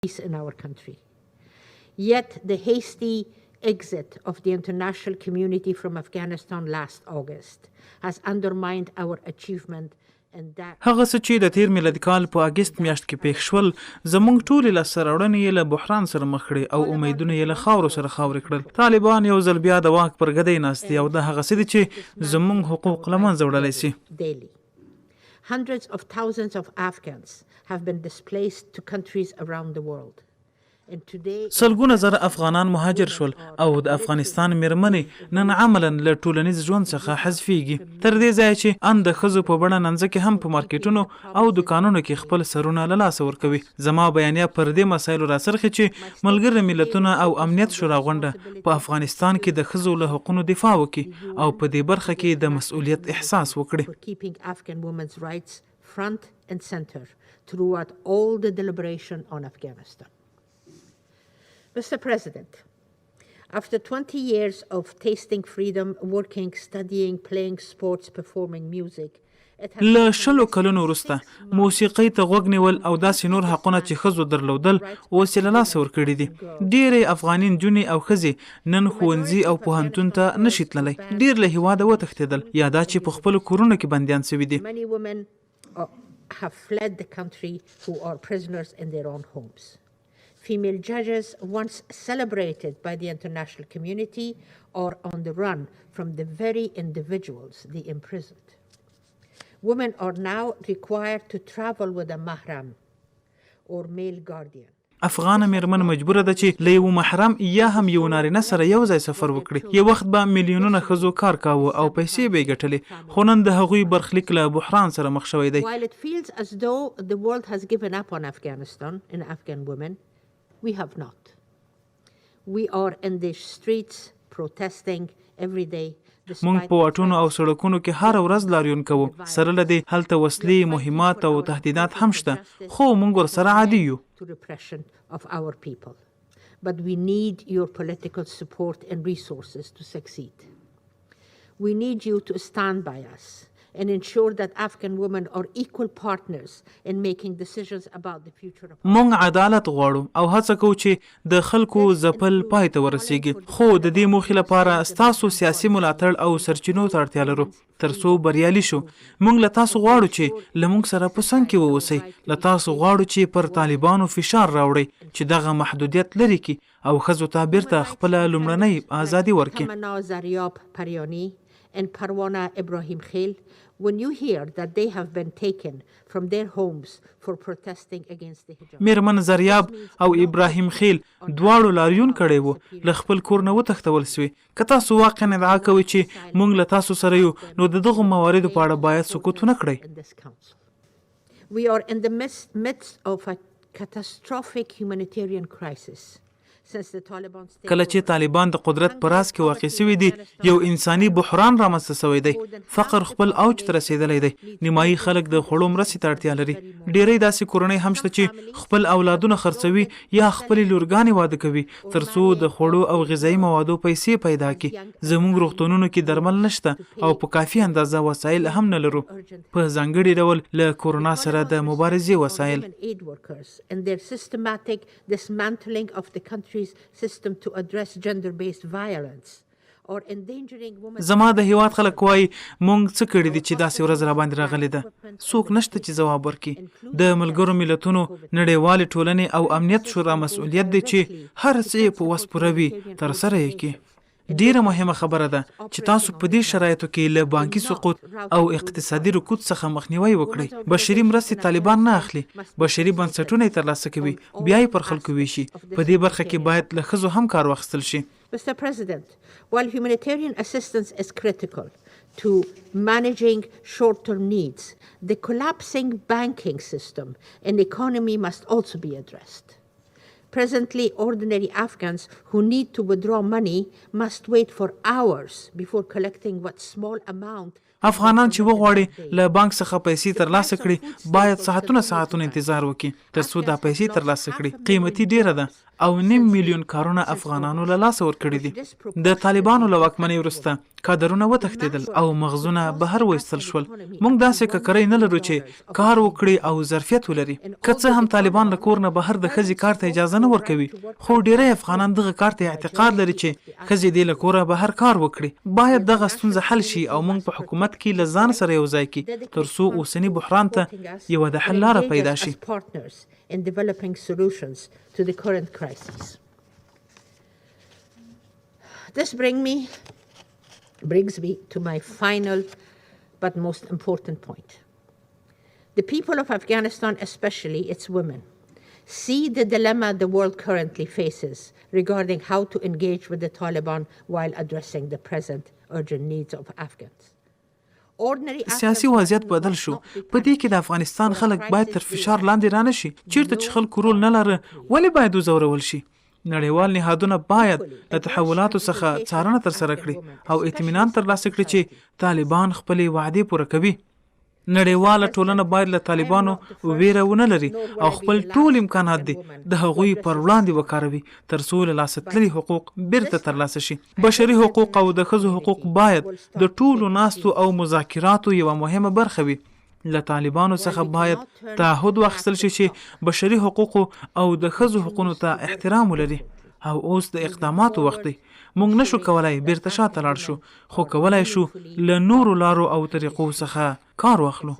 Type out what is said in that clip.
peace in our country. Yet the hasty exit of the international community from Afghanistan last August has undermined our achievement. هغه څه چې د تیر میلادي کال په اګست میاشت کې پیښ شول زموږ ټولې لاسته راوړنې یې له بحران سره مخ کړې او امیدونه یې له خاورو سره خاورې کړل. طالبان یو ځل بیا د واک پر ګدۍ ناست دي او د هغه څه دي چې زموږ حقوق له منځه وړلی سي. Hundreds of thousands of Afghans have been displaced to countries around the world. سلګونه زره افغانان مهاجر شول او د افغانستان میرمنې نن عملاً له ټولنیز ژوند څخه حذفیږي تر دې ځایه چې ان د ښځو په بڼه ننځکې هم په مارکیټونو او دکانونو کې خپل سرونه له لاسه ورکوي. زما بیانیه پر دې مسایلو راڅرخي چې ملګري ملتونه او امنیت شورا غونډه په افغانستان کې د ښځو له حقونو دفاع وکړي او په دې برخه کې د مسؤلیت احساس وکړي. Front and center throughout all the deliberation on Afghanistan. Mr. President, after 20 years of tasting freedom, working, studying, playing sports, performing music, له شلو کلونو وروسته موسیقۍ ته غوږ نیول او داسې نور حقونه چې ښځو درلودل اوس یې له لاسه ورکړي دي. ډېرې افغاني نجونې او ښځې نن ښوونځي او پوهنتون ته نشي تللی. ډېر له هېواده وتښتېدل یا دا چې په خپلو کورونو کې بندیان سوي دي. Many women have fled the country who are prisoners in their own homes. Female judges, once celebrated by the international community, are on the run from the very individuals they imprisoned. Women are now required to travel with a mahram or male guardian. افغانه میرمن مجبوره ده چې له یو محرم یا هم یو نارینه سره یو ځای سفر وکړي. یو وخت به میلیونونه ښځو کار کاوه او پیسې به یې ګټلې خو نن د هغوی برخلیک له بحران سره مخ شوی دی. While it feels as though the world has given up on Afghanistan and Afghan women, we have not. We are in the streets protesting every day. مونږ په واټونو او سړکونو کې هر ورځ لاریون کوو. سره له دې هلته وسلې، مهمات او تهدیدات هم شته خو مونږ ورسره عادي یو. But we need your political support and resources to succeed. We need you to stand by us and ensure that Afghan women are equal partners in making decisions about the future of مونږ عدالت غواړو او هڅه کوو چې د خلکو ځپل پای ته ورسیږي خو د دې موخې لپاره ستاسو سیاسي ملاتړ او سرچینو ته اړتیا لرو. تر څو بریالي شو مونږ له تاسو غواړو چې له مونږ سره په څنګ کې واوسئ. له تاسو غواړو چې پر طالبانو فشار راوړئ چې دغه محدودیت لري کړي او ښځو ته بیرته خپله لومړنۍ ازادي ورکړي. And Parwana Ibrahim Khail, when you hear that they have been taken from their homes for protesting against the hijab. میرمن زریاب او ابراهیم خیل دواړو لاریون کړی وو له خپل کور نه وتښتول سوي. که تاسو واقعا ادعا کوئ چې موږ له تاسو سره یو نو د دغو مواردو په اړه باید سکوت ونه کړئ. We are in the midst of a catastrophic humanitarian crisis. کله چې طالبان د قدرت په راس کې واقع شوي دي یو انساني بحران رامنځته شوی دی. فقر خپل اوج ته رسیدلی دی. نیمایي خلک د خوړو مرستې ته اړتیا لري. ډیری داسې کورنۍ هم شته چې خپل اولادونه خرڅوي یا خپلې لورګانې واده کوي تر څو د خوړو او غذایي موادو پیسې پیدا کړي. زموږ روغتونونو کې درمل نشته او په کافي اندازه وسایل هم نه لرو. په ځانګړي ډول له کورونا سره د مبارزې وسایل. System to address gender-based violence or endangering women. زما د هیواد خلک وایي مونږ څه کړي دي چې داسې ورځ را باندې راغلې ده. څوک نشته چې ځواب ورکړي. د ملګرو ملتونو نړیوالې ټولنې او امنیت شورا مسؤلیت دی چې هر څه په وس پوره وي ترسره یې کړي. ډیره مهمه خبره ده چې تاسو په دې شرایطو کې له بانکي سقوط او اقتصادي رکود څخه مخنیوي وکړئ. بشري مرستې طالبان نه اخلي. بشري بنسټونه یې ترلاسه کوي بیا یې پر خلکو ویشي. په دې برخه کې باید له ښځو هم کار واخیستل شي. Mr. President, while humanitarian assistance is critical to managing short-term needs, the collapsing banking system and economy must also be addressed. Presently, ordinary Afghans who need to withdraw money must wait for hours before collecting what small amount. افغانان چې وغواړي له بانک څخه پیسې ترلاسه کړي باید ساعتونه انتظار وکړي تر څو دا پیسې ترلاسه کړي. قیمتي ډیره ده او 9 میلیون کارونه افغانانو له لاسه ورکړي دي. د طالبانو له واکمنۍ وروسته کادرونه وتښتېدل او مغزونه بهر وایستل شول. موږ داسې ککرۍ نه لرو چې کار وکړي او ظرفیت ولري. که څه هم طالبان له کور نه بهر د ښځې کار ته اجازه نه ورکوي، خو ډیری افغانان دغه کار ته اعتقاد لري چې ښځې دې له کوره بهر کار وکړي. باید دغه ستونزه حل شي او موږ په حکومت کې له ځان سره یو ځای کړي تر څو اوسني بحران ته یوه د حل لاره پیدا شي. In developing solutions to the current crisis. This brings me to my final but most important point. The people of Afghanistan, especially its women, see the dilemma the world currently faces regarding how to engage with the Taliban while addressing the present urgent needs of Afghans. سیاسي وضعیت بدل شو. په دې کې د افغانستان خلک باید تر فشار لاندې رانه شي. چیرته چې خلکو رول نه لره ولې باید وځورول شي؟ نړیوال نهادونه باید له تحولاتو څخه څارنه ترسره کړي او اطمینان ترلاسه کړي چې طالبان خپلې وعدې پوره کوي. نړیواله ټولنه باید له طالبانو ویره ونه لري او خپل ټول امکانات دي د هغوی پر وړاندې وکاروي تر څو له لاسه تللي حقوق بیرته ترلاسه شي. بشري حقوق او د ښځو حقوق باید د ټولو ناستو او مذاکراتو یوه مهمه برخه وي. له طالبانو څخه باید تعهد واخیستل شي چې بشري حقوقو او د ښځو حقوقو ته احترام ولري. او اوس د اقداماتو وخت دی. موږ نشو کولای بیرته شاته لاړ شو، خو کولای شو له نورو لارو او طریقو څخه کار واخلو.